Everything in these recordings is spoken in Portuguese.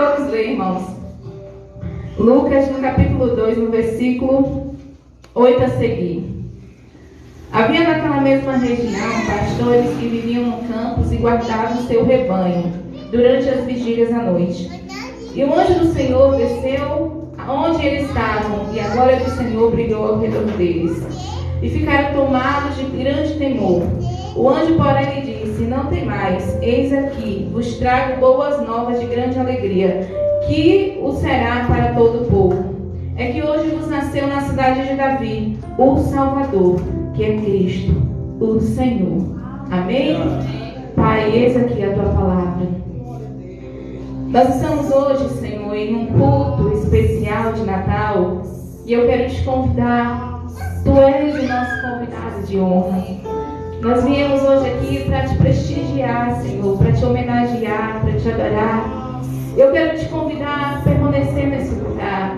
Vamos ler, irmãos. Lucas, no capítulo 2, no versículo 8 a seguir. Havia naquela mesma região pastores que viviam no campos e guardavam seu rebanho durante as vigílias à noite. E o anjo do Senhor desceu aonde eles estavam, e a glória do Senhor brilhou ao redor deles. E ficaram tomados de grande temor. O anjo, porém, lhe disse: não temais, eis aqui, vos trago boas novas de grande alegria, que o será para todo o povo. É que hoje vos nasceu na cidade de Davi o Salvador, que é Cristo, o Senhor. Amém? Pai, eis aqui a tua palavra. Nós estamos hoje, Senhor, em um culto especial de Natal, e eu quero te convidar. Tu és o nosso convidado de honra. Nós viemos hoje aqui para te prestigiar, Senhor, para te homenagear, para te adorar. Eu quero te convidar a permanecer nesse lugar.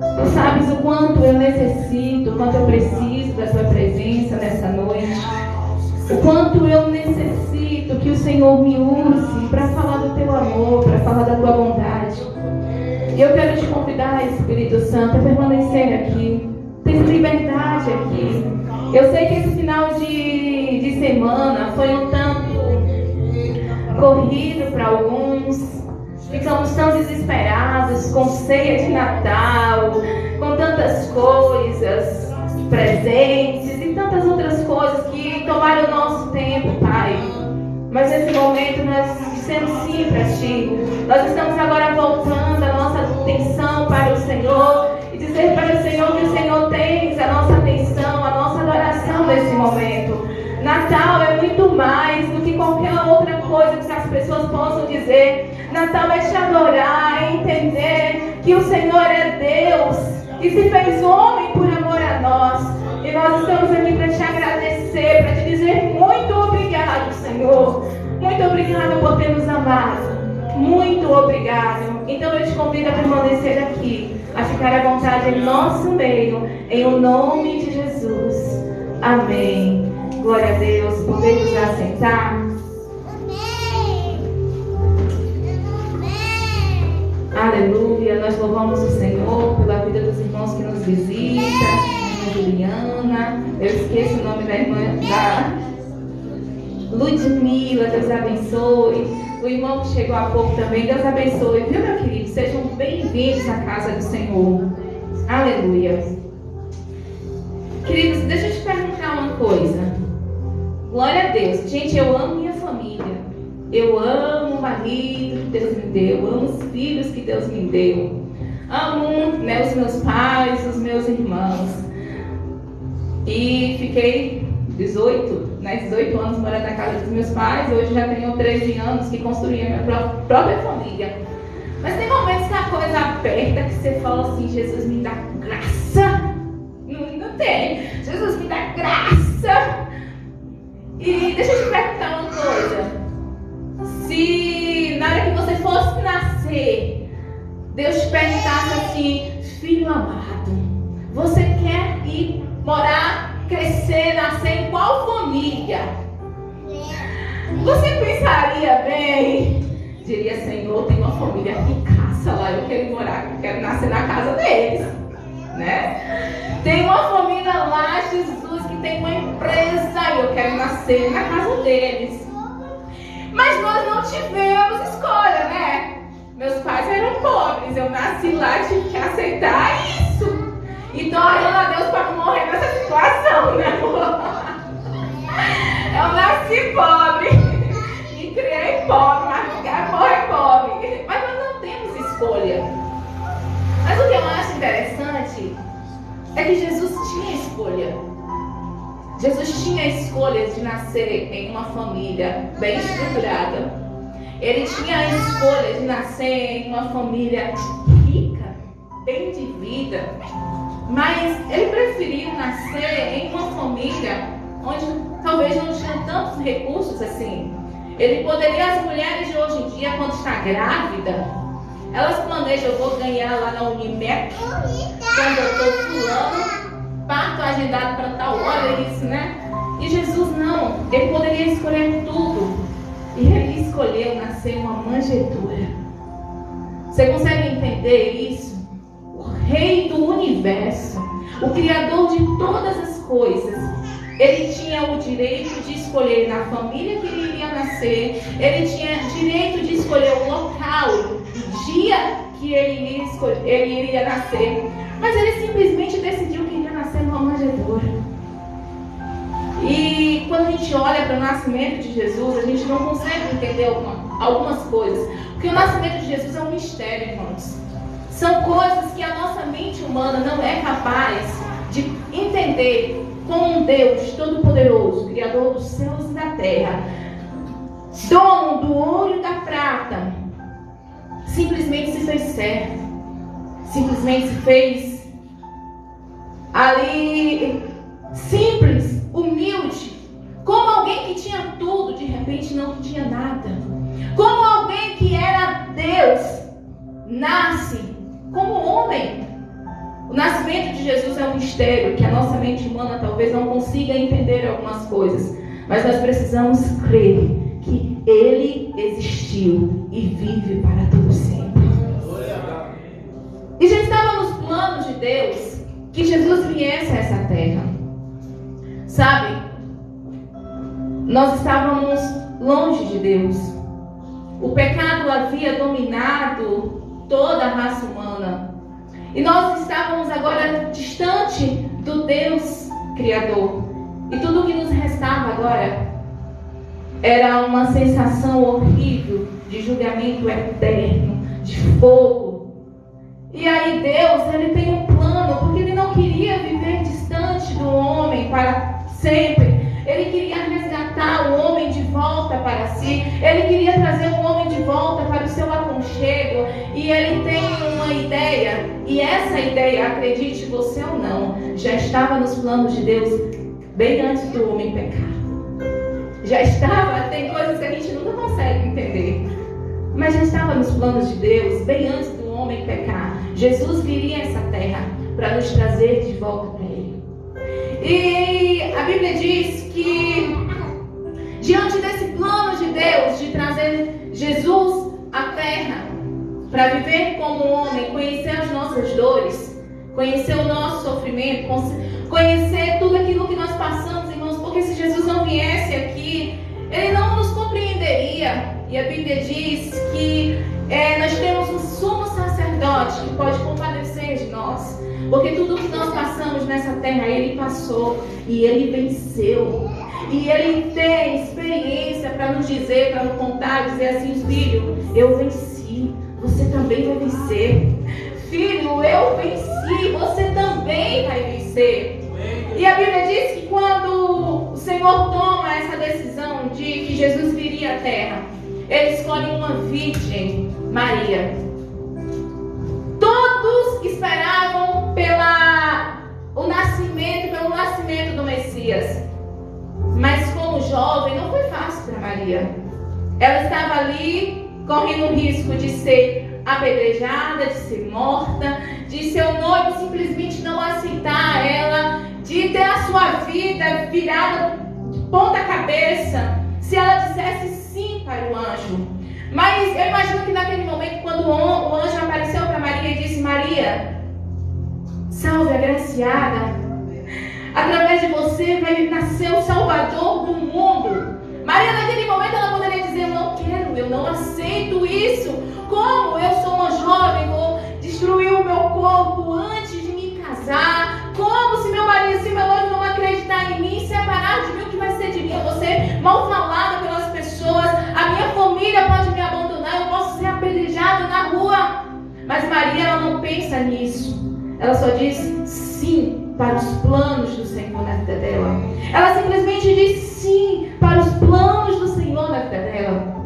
Tu sabes o quanto eu necessito, o quanto eu preciso da tua presença nessa noite. O quanto eu necessito que o Senhor me use para falar do teu amor, para falar da tua bondade. E eu quero te convidar, Espírito Santo, a permanecer aqui. Tem liberdade aqui. Eu sei que esse final de semana foi um tanto corrido para alguns. Ficamos tão desesperados com ceia de Natal, com tantas coisas, presentes e tantas outras coisas que tomaram o nosso tempo, Pai. Mas nesse momento nós dissemos sim para Ti. Nós estamos agora voltando a nossa atenção para o Senhor e dizer para o Senhor que o Senhor tem a nossa atenção, a nossa adoração nesse momento. Natal é muito mais do que qualquer outra coisa que as pessoas possam dizer. Natal é te adorar, é entender que o Senhor é Deus e se fez homem por amor a nós. E nós estamos aqui para te agradecer, para te dizer muito obrigado, Senhor. Muito obrigado por ter nos amado. Muito obrigado. Então eu te convido a permanecer aqui, a ficar à vontade em nosso meio, em o nome de Jesus. Amém. Glória a Deus. Podemos assentar? Aleluia. Nós louvamos o Senhor pela vida dos irmãos que nos visitam. A irmã Juliana. Eu esqueço o nome da irmã Ludmila. Deus abençoe. O irmão que chegou há pouco também. Deus abençoe. Viu, meu querido? Sejam bem-vindos à casa do Senhor. Aleluia. Queridos, deixa eu te perguntar uma coisa. Glória a Deus. Gente, eu amo minha família. Eu amo o marido que Deus me deu. Eu amo os filhos que Deus me deu. Amo, os meus pais, os meus irmãos. E fiquei 18 anos morando na casa dos meus pais. Hoje já tenho 13 anos que construí a minha própria família. Mas tem momentos que a coisa aperta, que você fala assim: Jesus, me dá graça. Não tem. Jesus, me dá graça. E deixa eu te perguntar uma coisa. Se na hora que você fosse nascer, Deus te perguntasse assim: filho amado, você quer ir morar, crescer, nascer em qual família? Você pensaria bem? Diria: Senhor, tem uma família ricaça lá, eu quero ir morar, eu quero nascer na casa deles, né? Tem uma família lá, Jesus, que tem uma empresa, eu quero nascer na casa deles. Mas nós não tivemos escolha, né? Meus pais eram pobres, eu nasci lá e tive que aceitar isso. E tô orando a Deus para não morrer nessa situação, né, amor? Eu nasci pobre, me criei pobre, mas não quero morrer pobre. Mas nós não temos escolha. Mas o que eu acho interessante é que Jesus tinha escolha. Jesus tinha escolhas de nascer em uma família bem estruturada. Ele tinha a escolha de nascer em uma família rica, bem de vida. Mas ele preferiu nascer em uma família onde talvez não tinha tantos recursos assim. Ele poderia, as mulheres de hoje em dia, quando está grávida, elas planejam: eu vou ganhar lá na Unimed, quando eu estou pulando, parto agendado para tal hora, isso, né? E Jesus não, ele poderia escolher tudo. E ele escolheu nascer em uma manjedoura. Você consegue entender isso? O Rei do Universo, o Criador de todas as coisas, ele tinha o direito de escolher na família que ele iria nascer, ele tinha direito de escolher o local, o dia que ele iria nascer, mas ele simplesmente decidiu que iria nascer numa manjedoura. E quando a gente olha para o nascimento de Jesus, a gente não consegue entender algumas coisas, porque o nascimento de Jesus é um mistério, irmãos. São coisas que a nossa mente humana não é capaz de entender. Com um Deus Todo-Poderoso, Criador dos céus e da terra, dono do ouro e da prata, simplesmente se fez servo, simplesmente se fez ali simples, humilde, como alguém que tinha tudo, de repente não tinha nada, como alguém que era Deus, nasce como homem. O nascimento de Jesus é um mistério que a nossa mente humana talvez não consiga entender algumas coisas, mas nós precisamos crer que Ele existiu e vive para todo sempre. E já estava nos planos de Deus que Jesus viesse a essa terra. Sabe, nós estávamos longe de Deus. O pecado havia dominado toda a raça humana. E nós estávamos agora distante do Deus Criador. E tudo o que nos restava agora era uma sensação horrível de julgamento eterno, de fogo. E aí Deus, Ele tem um plano, porque Ele não queria viver distante do homem para sempre. Ele queria resgatar o homem de volta para si. Ele queria trazer o homem de volta para o seu aconchego. E Ele tem uma ideia. E essa ideia, acredite você ou não, já estava nos planos de Deus bem antes do homem pecar. Já estava, tem coisas que a gente nunca consegue entender. Mas já estava nos planos de Deus bem antes do homem pecar. Jesus viria a essa terra para nos trazer de volta para Ele. E a Bíblia diz que diante desse plano de Deus de trazer Jesus à terra para viver como homem, conhecer as nossas dores, conhecer o nosso sofrimento, conhecer tudo aquilo que nós passamos, irmãos, porque se Jesus não viesse aqui, Ele não nos compreenderia. E a Bíblia diz que nós temos um sumo sacerdote que pode compadecer de nós. Porque tudo o que nós passamos nessa terra, Ele passou e Ele venceu. E Ele tem experiência para nos dizer, para nos contar, dizer assim: filho, eu venci, você também vai vencer. Filho, eu venci, você também vai vencer. E a Bíblia diz que quando o Senhor toma essa decisão de que Jesus viria à terra, Ele escolhe uma virgem, Maria. Todos esperavam pelo nascimento do Messias. Mas como jovem, não foi fácil para Maria. Ela estava ali correndo o risco de ser apedrejada, de ser morta, de seu noivo simplesmente não aceitar ela, de ter a sua vida virada de ponta cabeça, se ela dissesse sim para o anjo. Mas eu imagino que naquele momento, quando o anjo apareceu para Maria e disse: Maria, salve agraciada, através de você vai nascer o Salvador do mundo. Maria, naquele momento, ela poderia dizer: eu não quero, eu não aceito isso. Como eu sou uma jovem, vou destruir o meu corpo antes de me casar? Como se meu marido, se meu noivo não acreditar em mim, separar de mim, o que vai ser de mim? Eu vou ser mal falada pelas pessoas, a minha família pode me abandonar, eu posso ser apedrejada na rua. Mas Maria, ela não pensa nisso. Ela só diz sim para os planos do Senhor na vida dela. Ela simplesmente diz sim para os planos do Senhor na vida dela.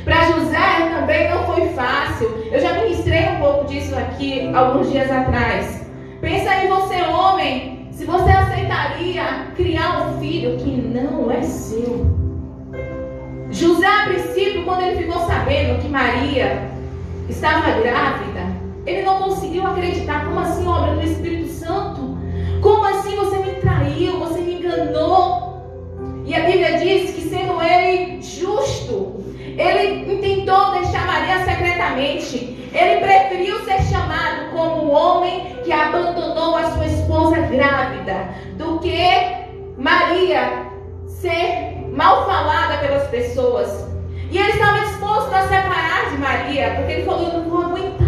Para José também não foi fácil. Eu já ministrei um pouco disso aqui alguns dias atrás. Pensa aí você, homem, se você aceitaria criar um filho que não é seu. José, a princípio, quando ele ficou sabendo que Maria estava grávida, ele não conseguiu acreditar. Como assim, obra do Espírito Santo? Como assim você me traiu, você me enganou? E a Bíblia diz que, sendo ele justo, ele tentou deixar Maria secretamente. Ele homem que abandonou a sua esposa grávida do que Maria ser mal falada pelas pessoas. E ele estava disposto a separar de Maria, porque ele falou: eu não vou aguentar.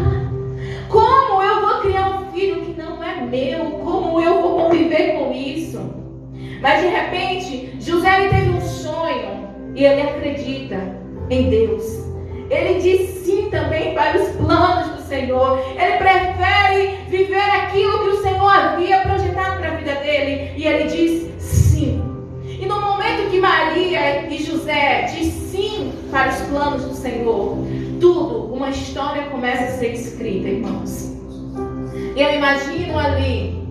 Como eu vou criar um filho que não é meu? Como eu vou conviver com isso? Mas de repente, José ele teve um sonho e ele acredita em Deus. Ele diz sim também para os planos do Senhor. Ele prefere viver aquilo que o Senhor havia projetado para a vida dele. E ele diz sim. E no momento que Maria e José diz sim para os planos do Senhor, tudo, uma história começa a ser escrita, irmãos. E eu imagino ali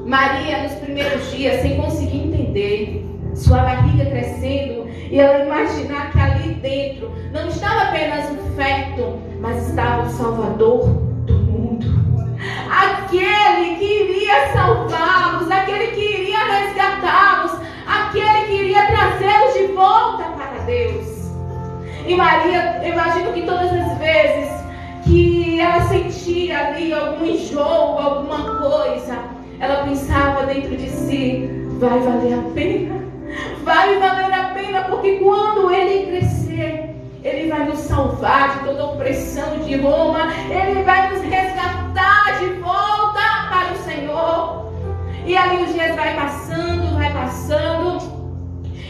Maria nos primeiros dias sem conseguir entender, sua barriga crescendo, e ela imaginar que ali dentro não estava apenas um feto, mas estava o Salvador do mundo. Aquele que iria salvá-los, aquele que iria resgatá-los, aquele que iria trazê-los de volta para Deus. E Maria, eu imagino que todas as vezes que ela sentia ali algum enjoo, alguma coisa, ela pensava dentro de si: vai valer a pena, vai valer a pena, porque quando ele crescer, ele vai nos salvar de toda a opressão de Roma, ele vai nos resgatar de volta para o Senhor. E ali os dias vai passando,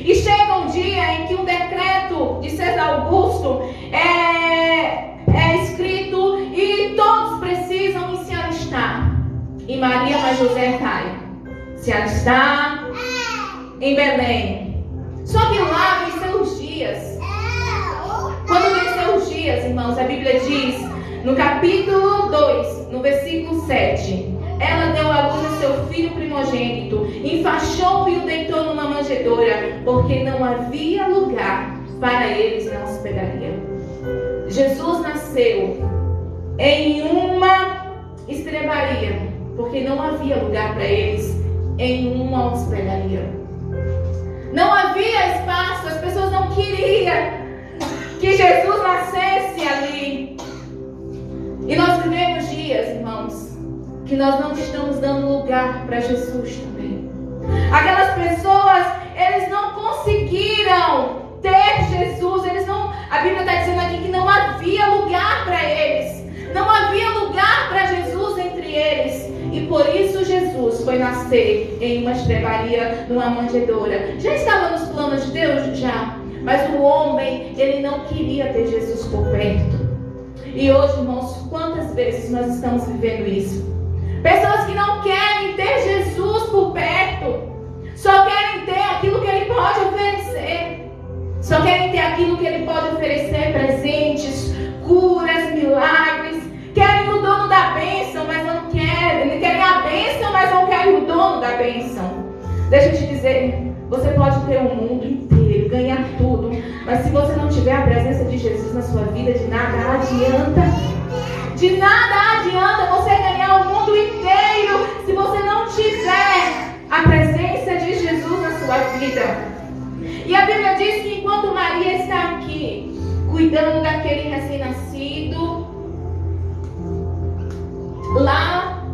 e chega um dia em que um decreto de César Augusto é escrito e todos precisam se alistar. E Maria mais José se alistar em Belém. Só que lá venceu os dias. Quando venceu os dias, irmãos, a Bíblia diz no capítulo 2, no versículo 7: ela deu à luz a seu filho primogênito, enfaixou-o e o deitou numa manjedoura, porque não havia lugar para eles na hospedaria. Jesus nasceu em uma estrebaria, porque não havia lugar para eles em uma hospedaria. Não havia espaço, as pessoas não queriam que Jesus nascesse ali. E nós vivemos dias, irmãos, que nós não estamos dando lugar para Jesus também. Aquelas pessoas, eles não conseguiram ter Jesus, a Bíblia está dizendo aqui que não havia lugar para eles, não havia lugar para Jesus entre eles, e por isso Jesus foi nascer em uma estrebaria, numa manjedoura. Já estava nos planos de Deus? Já, mas o homem, ele não queria ter Jesus por perto. E hoje, irmãos, quantas vezes nós estamos vivendo isso? Pessoas que não querem ter Jesus por perto, só querem ter aquilo que Ele pode oferecer, só querem ter aquilo que Ele pode oferecer: presentes, curas, milagres. Querem o dono da bênção, mas não querem. Querem a bênção, mas não querem o dono da bênção. Deixa eu te dizer, você pode ter o mundo inteiro, ganhar tudo, mas se você não tiver a presença de Jesus na sua vida, de nada adianta. De nada adianta você ganhar o mundo inteiro se você não tiver a presença de Jesus na sua vida. E a Bíblia diz que enquanto Maria está aqui, cuidando daquele recém-nascido, lá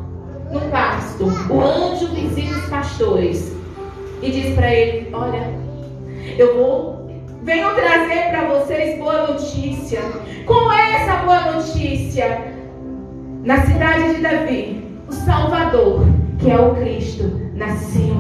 no pasto, o anjo visita os pastores e diz para ele: olha, venho trazer para vocês boa notícia. Qual é essa boa notícia? Na cidade de Davi, o Salvador, que é o Cristo, nasceu.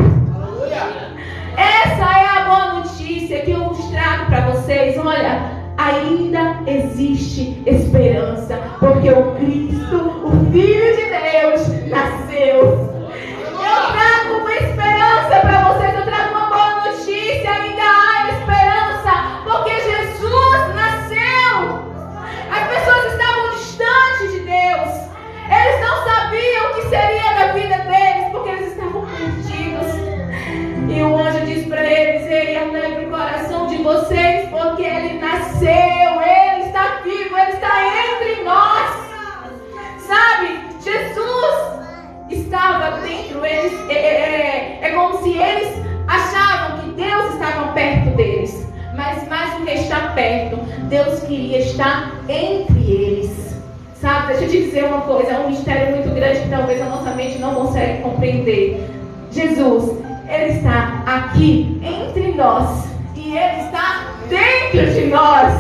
Essa é a boa notícia que eu vos trago para vocês. Olha, ainda existe esperança, porque o Cristo, o Filho de Deus, nasceu. Eu trago uma esperança para vocês, eu trago uma boa notícia. Ainda há esperança, porque Jesus nasceu. As pessoas estavam distantes de Deus, eles não sabiam o que seria da vida deles, porque eles estavam perdidos. E o anjo diz para eles: ei, alegre o coração de vocês, porque Ele nasceu, Ele está vivo, Ele está deixa eu te dizer uma coisa, é um mistério muito grande que talvez a nossa mente não consegue compreender. Jesus, Ele está aqui entre nós e Ele está dentro de nós.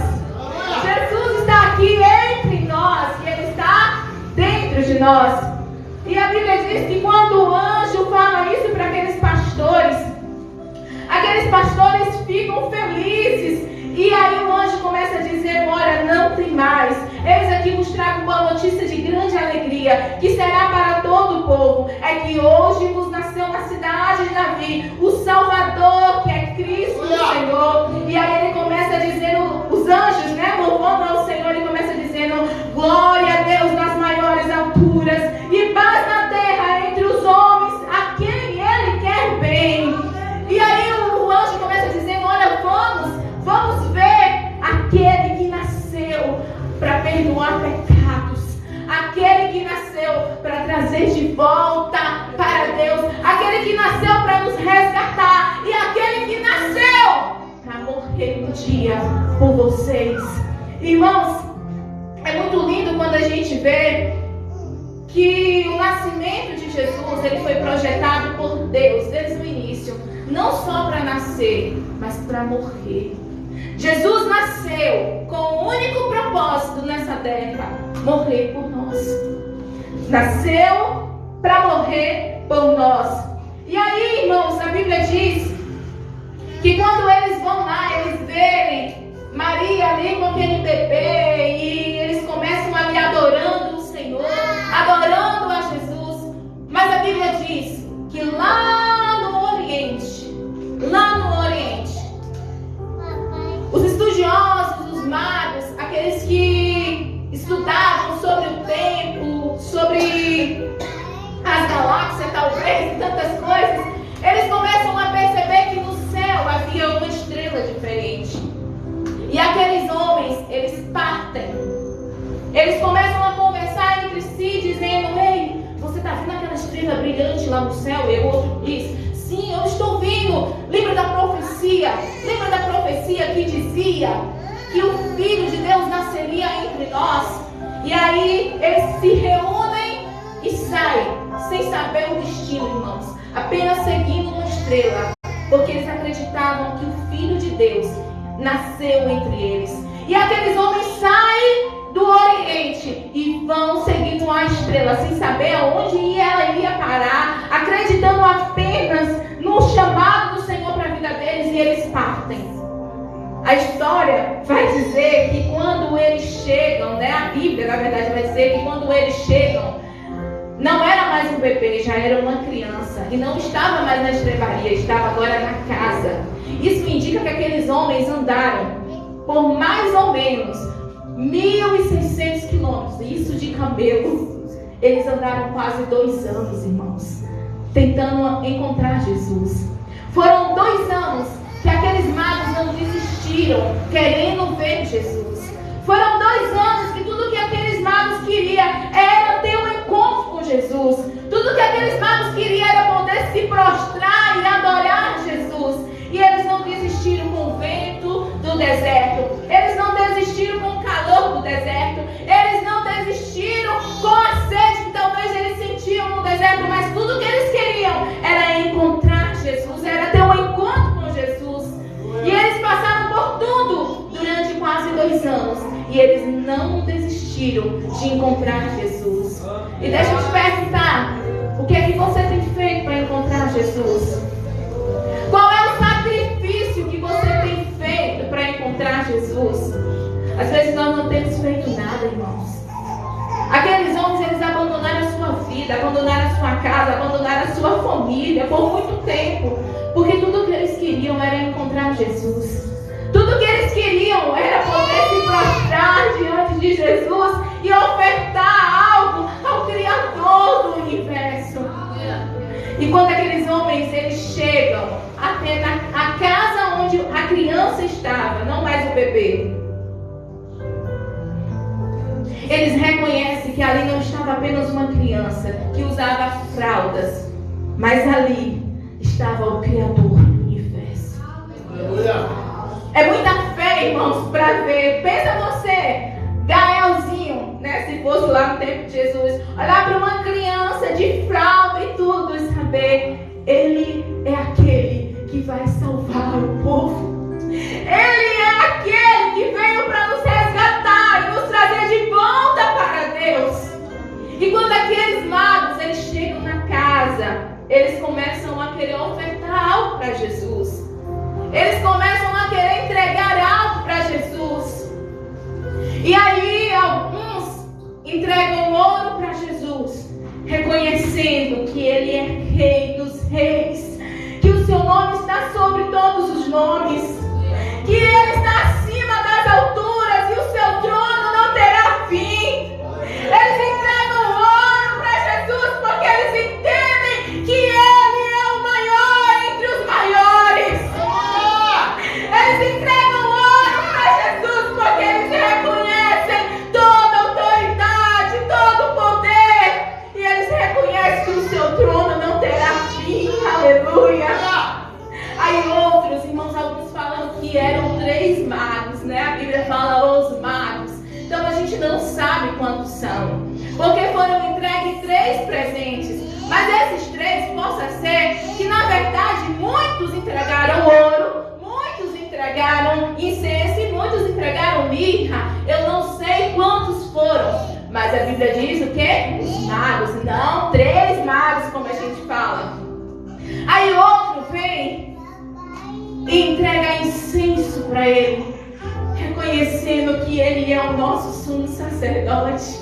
Jesus está aqui entre nós e Ele está dentro de nós. E a Bíblia diz que quando o anjo fala isso para aqueles pastores ficam felizes. E aí o anjo começa a dizer: olha, não tem mais. Eis aqui vos trago uma notícia de grande alegria, que será para todo o povo. É que hoje vos nasceu na cidade de Davi o Salvador, que é Cristo o Senhor. E aí ele começa dizendo, os anjos, né, louvando ao Senhor, ele começa dizendo: glória a Deus nas maiores alturas e paz na terra entre os homens a quem Ele quer bem. E aí o anjo começa dizendo: olha, vamos ver aquele que nasceu para perdoar pecados, aquele que nasceu para trazer de volta para Deus, aquele que nasceu para nos resgatar e aquele que nasceu para morrer um dia por vocês. Irmãos, é muito lindo quando a gente vê que o nascimento de Jesus, ele foi projetado por Deus desde o início, não só para nascer, mas para morrer. Jesus nasceu com o único propósito nessa terra: morrer por nós. Nasceu para morrer por nós. E aí, irmãos, a Bíblia diz que quando eles vão lá, eles verem Maria ali com aquele bebê e eles começam ali adorando o Senhor, adorando a Jesus. Mas a Bíblia diz que lá no Oriente, os estudiosos, os magos, aqueles que estudavam sobre o tempo, sobre as galáxias talvez, e tantas coisas, eles começam a perceber que no céu havia uma estrela diferente. E aqueles homens, eles partem. Eles começam a conversar entre si, dizendo: ei, você está vendo aquela estrela brilhante lá no céu? E o outro diz: sim, eu estou vendo. Lembra da profecia? Lembra da profecia que dizia que o Filho de Deus nasceria entre nós? E aí eles se reúnem e saem, sem saber o destino, irmãos, apenas seguindo uma estrela, porque eles acreditavam que o Filho de Deus nasceu entre eles. E aqueles homens saem do Oriente e vão seguindo a estrela, sem saber aonde ela ia parar, acreditando apenas no chamado do Senhor para a vida deles, e eles partem. A história vai dizer que quando eles chegam, né, a Bíblia na verdade vai dizer que quando eles chegam, não era mais um bebê, já era uma criança, e não estava mais na estrebaria, estava agora na casa. Isso indica que aqueles homens andaram por mais ou menos 1.600 quilômetros, isso de camelo. Eles andaram quase 2 anos, irmãos, tentando encontrar Jesus. Foram 2 anos que aqueles magos não desistiram, querendo ver Jesus. Foram 2 anos que tudo que aqueles magos queriam era ter um encontro com Jesus. Tudo que aqueles magos queriam era poder se prostrar e adorar Jesus. E eles não desistiram com o vento do deserto. Eles não desistiram com o calor do deserto. Eles não desistiram com a sede que talvez eles sentiam no deserto. Mas tudo que eles queriam era encontrar Jesus, era ter um encontro com Jesus. E eles passaram por tudo durante quase 2 anos. E eles não desistiram de encontrar Jesus. E deixa eu te perguntar, o que é que você tem feito para encontrar Jesus? Qual é o sacrifício que você tem feito para encontrar Jesus? Às vezes nós não temos feito nada, irmãos. Aqueles homens, eles abandonaram a sua vida, abandonaram a sua casa, abandonaram a sua família por muito tempo, porque tudo que eles queriam era encontrar Jesus. Tudo que eles queriam era poder se prostrar diante de Jesus e ofertar algo ao Criador do universo. E quando aqueles homens, eles chegam até a casa onde a criança estava, não mais o bebê, eles reconhecem que ali não estava apenas uma criança que usava fraldas, mas ali estava o Criador do universo. É muita fé, irmãos, para ver. Pensa você, Gaelzinho, né? Se fosse lá no tempo de Jesus, olhar para uma criança de fralda e tudo e saber, Ele é aquele que vai salvar o povo. Ele é aquele que veio para nos resgatar e nos trazer de volta para Deus. E quando aqueles magos, eles chegam na casa, eles começam a querer ofertar algo para Jesus. Eles começam a querer entregar algo para Jesus. E aí alguns entregam ouro para Jesus, reconhecendo que Ele é Rei dos Reis, que o seu nome está sobre todos os nomes, que Ele está acima das alturas e o seu trono não terá fim. Eles entregam ouro para Jesus porque eles entendem que Ele é o maior entre os maiores. Eles entregam ouro para Jesus porque eles reconhecem toda a autoridade, todo o poder, e eles reconhecem que o seu trono não terá fim. Aleluia. Aí outros, irmãos, alguns falam que eram 3 magos, né? A Bíblia fala os magos. Então a gente não sabe quantos são, porque foram entregues 3 presentes. Mas esses 3 possa ser que na verdade muitos entregaram ouro, muitos entregaram incenso e muitos entregaram mirra. Eu não sei quantos foram, mas a Bíblia diz o quê? Os magos, não 3 magos como a gente fala. Aí outro vem e entrega incenso para ele, reconhecendo que ele é o nosso sumo sacerdote,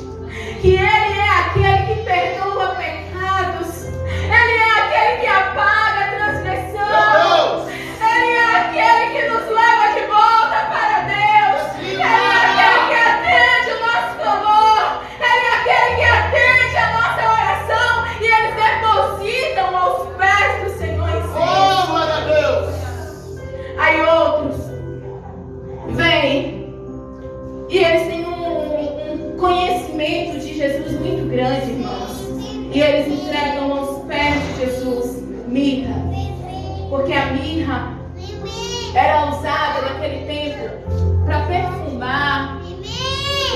que ele é aquele que perdoa pecados, ele é aquele que apaga a transgressão, ele é aquele que nos leva de volta para Deus, ele é aquele que atende o nosso clamor, ele é aquele que atende a nossa oração, e eles depositam aos pés do Senhor em si. Glória a Deus! Aí outros vêm e eles têm um conhecimento de Jesus muito grande, irmãos. E eles entregam aos pés de Jesus mirra. Porque a mirra era usada naquele tempo para perfumar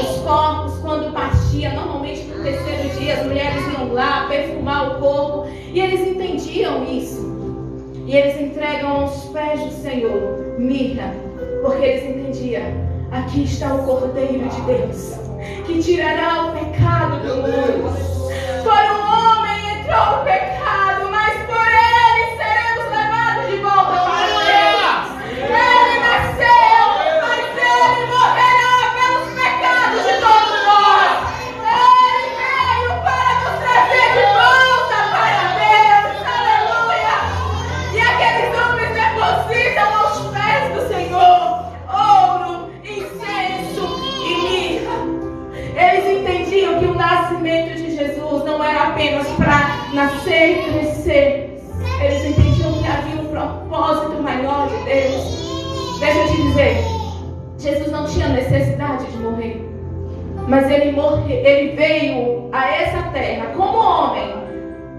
os corpos quando partia. Normalmente no 3º dia as mulheres iam lá perfumar o corpo. E eles entendiam isso. E eles entregam aos pés do Senhor mirra, porque eles entendiam: aqui está o Cordeiro de Deus, que tirará o pecado do mundo. Por um homem entrou o pecado, mas por ele seremos levados de volta para Deus. Ele nasceu, mas ele morrerá pelos pecados de todos nós. Ele veio para nos trazer de volta para Deus. Aleluia! E aqueles homens depositam aos pés do Senhor ouro, incenso e mirra. Eles entendiam que o nascimento de Jesus não era apenas para nascer e crescer. Eles entendiam que havia um propósito maior de Deus. Deixa eu te dizer, Jesus não tinha necessidade de morrer, mas ele veio a essa terra como homem,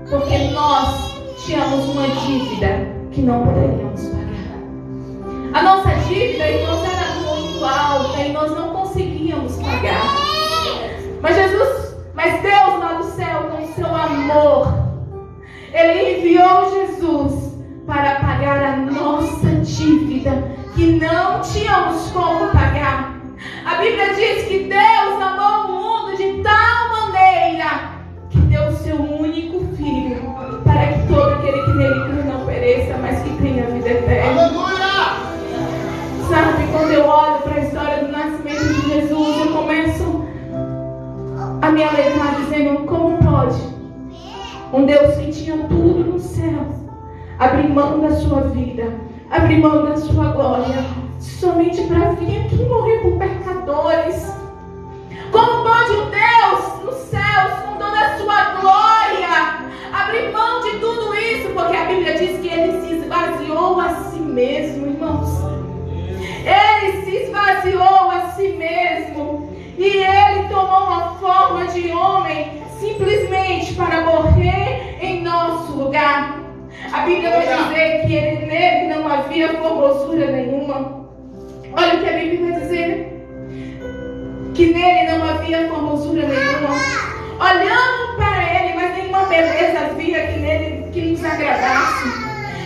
porque nós tínhamos uma dívida que não poderíamos pagar. A nossa dívida, irmãos, era muito alta e nós não conseguíamos pagar. Mas Deus lá do céu, com o seu amor, Ele enviou Jesus para pagar a nossa dívida que não tínhamos como pagar. A Bíblia diz que Deus amou o mundo de tal maneira que deu o seu único Filho, para que todo aquele que nele crê não pereça, mas que tenha vida eterna. Aleluia! Sabe, quando eu olho para a história do nascimento de Jesus, eu começo a me alegrar dizendo: como pode um Deus que tinha tudo no céu abrir mão da sua vida, abrir mão da sua glória, somente para vir aqui morrer por pecadores? Como pode um Deus nos céus, com toda a sua glória, abrir mão de tudo isso? Porque a Bíblia diz que Ele se esvaziou a si mesmo, irmãos. Ele se esvaziou a si mesmo. E Ele tomou uma forma de homem simplesmente para morrer em nosso lugar. A Bíblia vai dizer que nele não havia formosura nenhuma. Olha o que a Bíblia vai dizer: que nele não havia havia formosura nenhuma. Olhamos para ele, mas nenhuma beleza havia que nele que nos agradasse.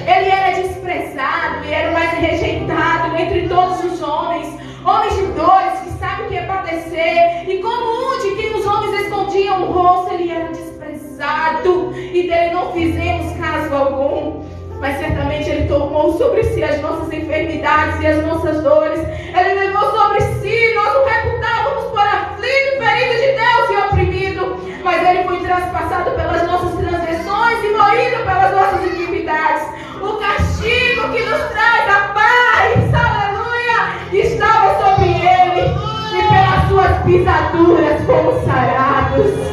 Ele era desprezado e era o mais rejeitado entre todos os homens. Homens de dores, que sabem o que é padecer. E como um de quem os homens escondiam o rosto, ele era desprezado. E dele não fizemos caso algum. Mas certamente ele tomou sobre si as nossas enfermidades e as nossas dores. Ele levou sobre si, nós o reputávamos por aflito, ferido de Deus e oprimido. Mas ele foi traspassado pelas nossas transgressões e moído pelas nossas iniquidades. O castigo que nos traz a paz, aleluia, estava sobre ele. E pelas suas pisaduras fomos sarados.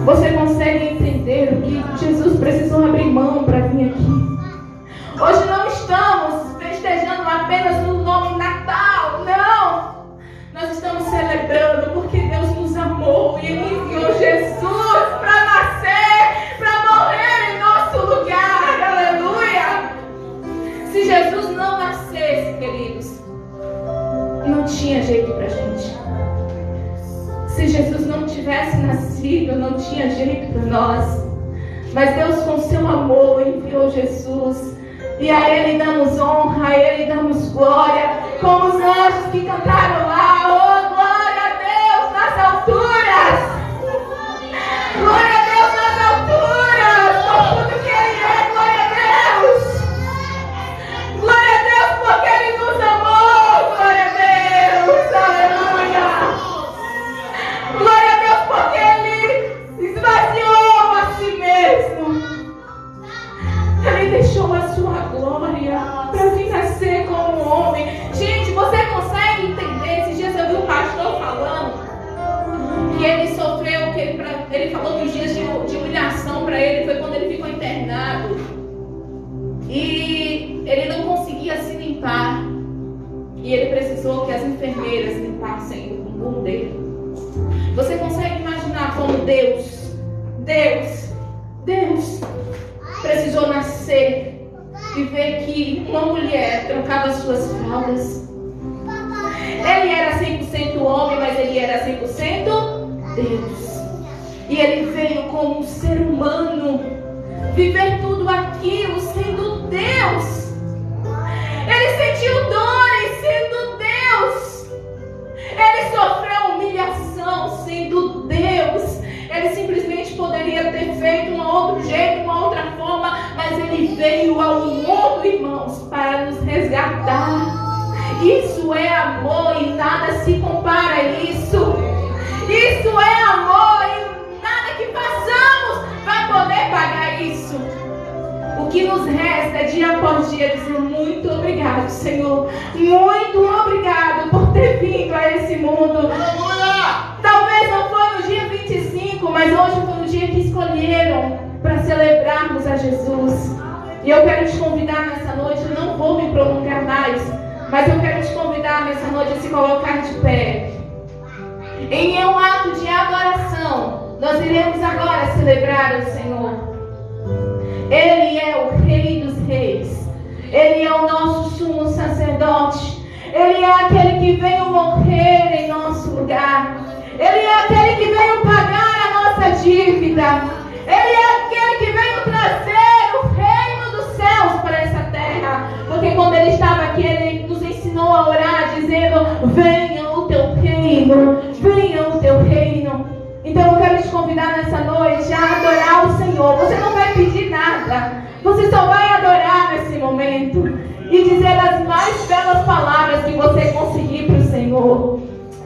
Você consegue entender o que Jesus precisou abrir mão para vir aqui? Hoje não estamos festejando apenas no nome Natal, não! Nós estamos celebrando porque Deus nos amou e Ele enviou Jesus para nascer, para morrer em nosso lugar, aleluia! Se Jesus não nascesse, queridos, não tinha jeito para a gente. Se Jesus não tivesse nascido, não tinha jeito para nós. Mas Deus, com seu amor, enviou Jesus. E a Ele damos honra, a Ele damos glória. Como os anjos que cantaram lá. Oh, glória a Deus nas alturas. Glória a Deus nas alturas. Por tudo que Ele é, glória a Deus. Glória a Deus porque Ele nos amou. Glória a Deus, aleluia. Glória a Deus porque Ele esvaziou a si mesmo. Ele deixou a sua glória para vir nascer como um homem. Gente, você consegue entender? Esses dias eu vi um pastor falando que ele sofreu, que ele falou dos dias de humilhação para ele, foi quando ele ficou internado. E ele não conseguia se limpar. E ele precisou que as enfermeiras limpassem o bumbum dele. Você consegue imaginar como Deus precisou nascer e ver que uma mulher trocava suas fraldas? Ele era 100% homem, mas ele era 100% Deus. E ele veio como um ser humano, viver tudo aquilo sendo Deus. Ele sentiu dores sendo Deus. Ele sofreu humilhação sendo Deus. Ele simplesmente poderia ter feito um outro jeito, uma outra forma, mas ele veio ao mundo, irmãos, para nos resgatar. Isso é amor e nada se compara a isso. Isso é amor e nada que façamos vai poder pagar isso. O que nos resta é dia após dia dizer muito obrigado, Senhor. Muito obrigado por ter vindo a esse mundo. Talvez não foi no dia 25, mas hoje foi no dia que escolheram para celebrarmos a Jesus. E eu quero te convidar nessa noite, eu não vou me prolongar mais, mas eu quero te convidar nessa noite a se colocar de pé. Em um ato de adoração, nós iremos agora celebrar o Senhor. Ele é o Rei dos Reis. Ele é o nosso sumo sacerdote. Ele é aquele que veio morrer em nosso lugar. Ele é aquele que veio pagar a nossa dívida. Ele é aquele que veio trazer o reino dos céus para essa terra. Porque quando ele estava aqui, ele nos ensinou a orar, dizendo: venha o teu reino, venha o teu reino. Então eu quero te convidar nessa noite a adorar o Senhor. Você não vai pedir nada, você só vai adorar nesse momento e dizer as mais belas palavras que você conseguir para o Senhor.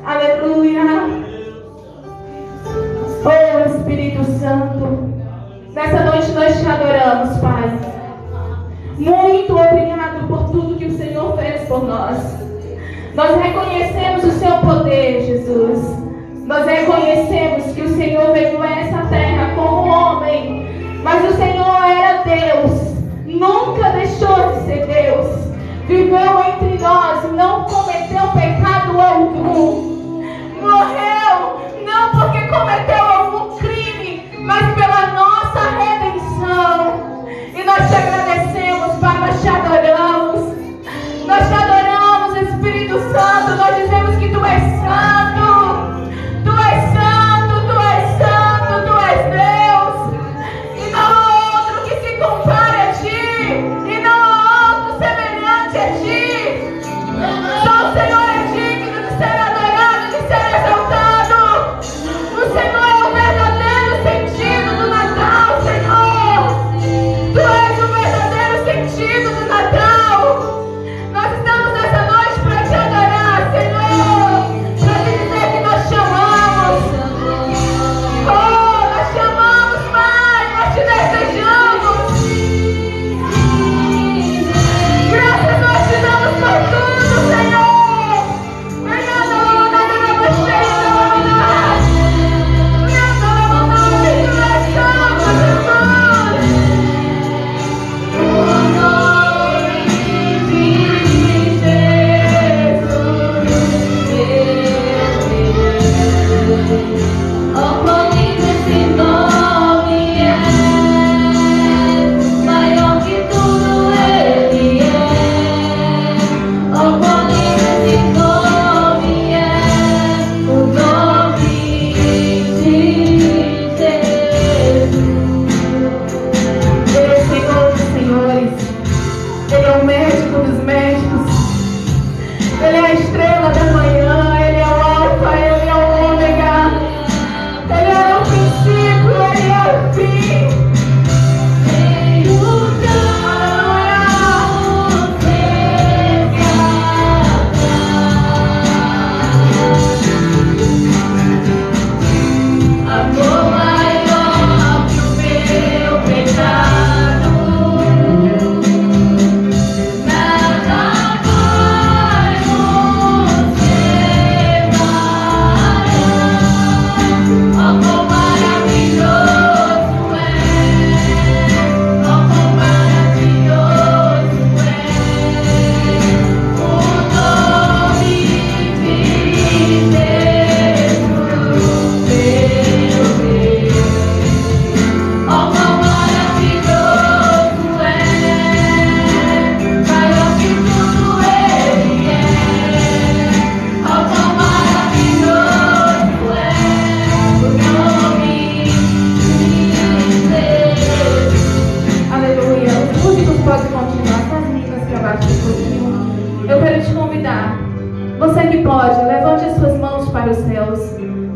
Aleluia. Oh Espírito Santo, nessa noite nós te adoramos, Pai. Muito obrigado por tudo que o Senhor fez por nós. Nós reconhecemos o seu poder, Jesus. Nós reconhecemos que o Senhor veio a essa terra como homem, mas o Senhor era Deus, nunca deixou de ser Deus. Viveu entre nós, não cometeu pecado algum. Morreu, não porque cometeu algum crime, mas pela nossa redenção. E nós te agradecemos, Pai, nós te adoramos. Nós te adoramos, Espírito Santo, nós dizemos que Tu és santo.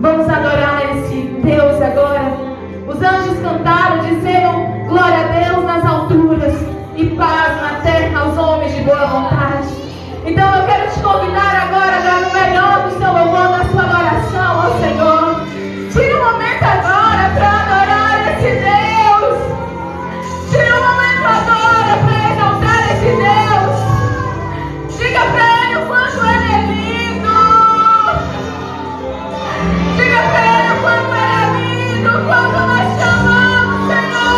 Vamos adorar esse Deus agora. Os anjos cantaram, disseram glória a Deus nas alturas e paz na terra aos homens de boa vontade. Então eu quero te convidar agora a dar o melhor do seu louvor, da sua adoração ao Senhor. Tire um momento agora para adorar esse Deus. Tire um momento agora para exaltar esse Deus. Diga para Ele o quanto Ele é lindo. Diga para Ele o quanto Ele é lindo, o quanto nós te amamos, Senhor.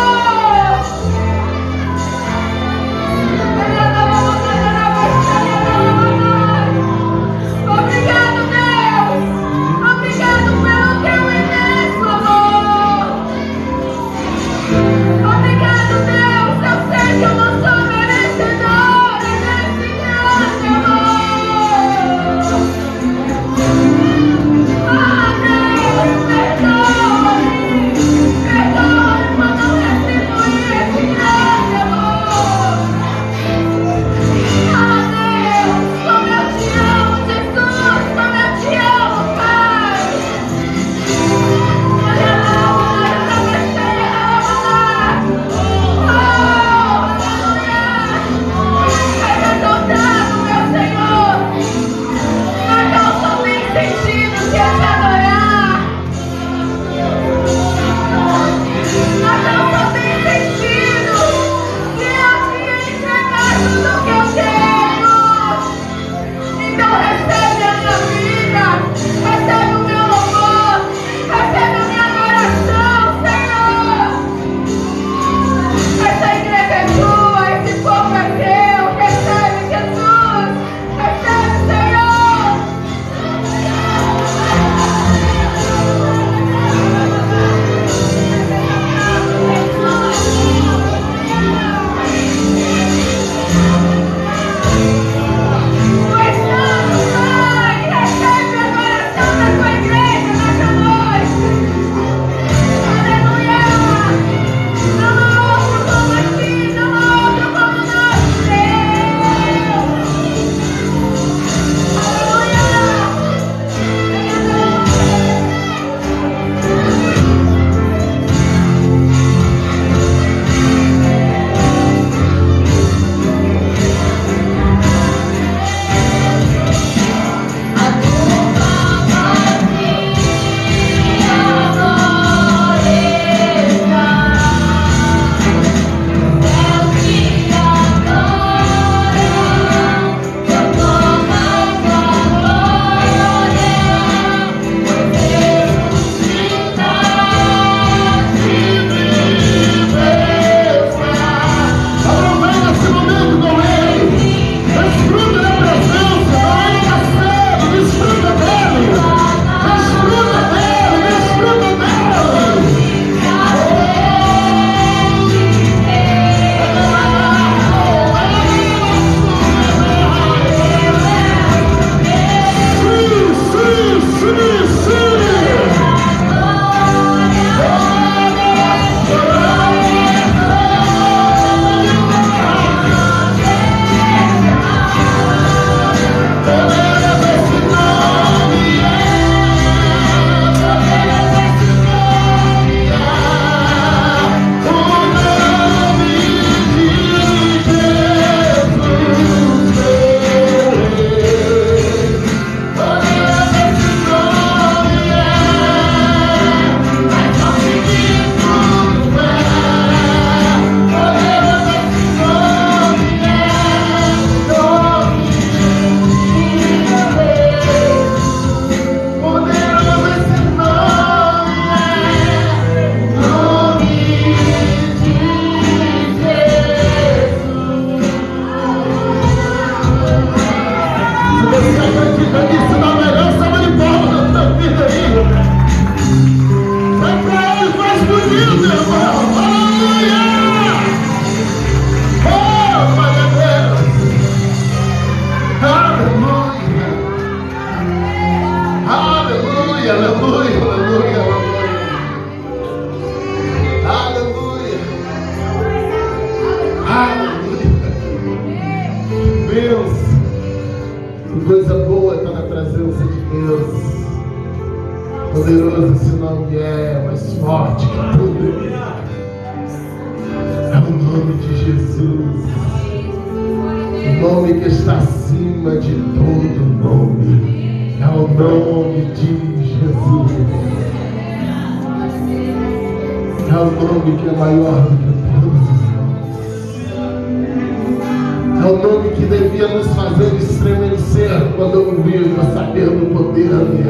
Obrigado, Deus. Obrigado Poderoso esse nome é, mais forte que tudo. É o nome de Jesus. O nome que está acima de todo nome. É o nome de Jesus. É o nome que é maior do que todos os nomes. É o nome que devia nos fazer estremecer quando ouvimos saber do poder dele.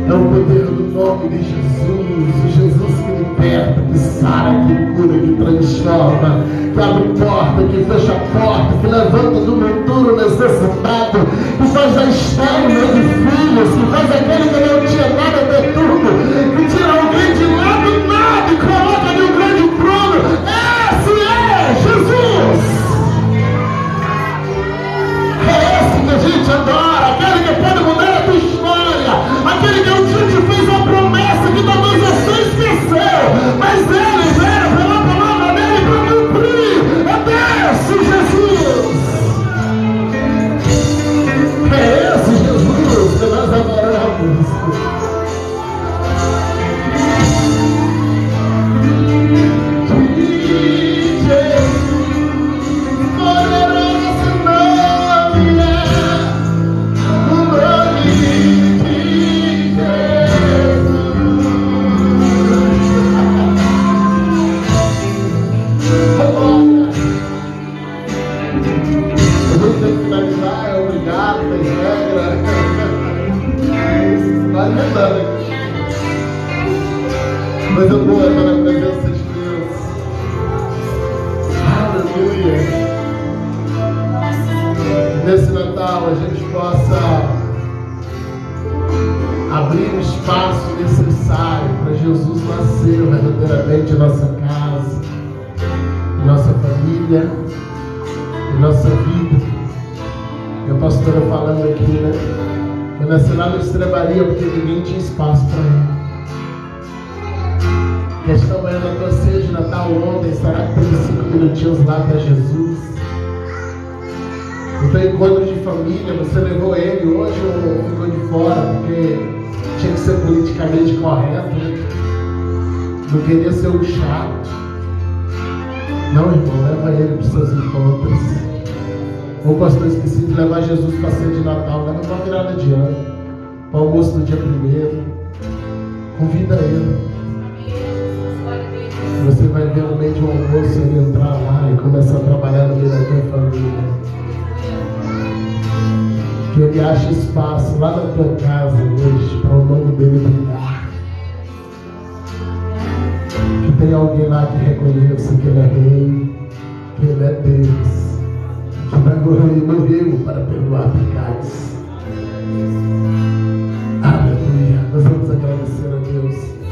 É o poder do nome de Jesus, o Jesus que liberta, que sara, que cura, que transforma, que abre porta, que fecha porta, que levanta do monturo necessitado, que faz da estéril de filhos, que faz aquele que não tinha nada de tudo, que tira alguém de lá do nada e coloca em um grande trono. Esse é Jesus! É esse que a gente adora, aquele que pode mudar a tua história, aquele que um dia te fez uma promessa que talvez você esqueceu, mas ele veio pela palavra dele para cumprir. É esse Jesus! É esse Jesus que nós adoramos. Mas eu vou estar na presença de Deus. Aleluia. Nesse Natal a gente possa abrir um espaço necessário para Jesus nascer verdadeiramente em nossa casa, em nossa família, em nossa vida. E a pastora falando aqui, né? Eu nasci lá no Estrebaria porque ninguém tinha espaço para ele. Que esta manhã na tua ceia de Natal ontem, será que teve 5 minutinhos lá para Jesus? No teu encontro de família, você levou ele hoje ou ficou de fora porque tinha que ser politicamente correto, né? Não queria ser um chato. Não, irmão, leva ele para os seus encontros. Ou pastor, esqueci de levar Jesus para a ceia de Natal, leva para a virada de ano, para o almoço do dia 1º. Convida ele. Você vai ver no meio de um almoço ele entrar lá e começar a trabalhar no meio da tua família. Que ele ache espaço lá na tua casa hoje para o nome dele brilhar. Que tem alguém lá que reconheça que ele é rei, que ele é Deus, que vai morrer para perdoar pecados.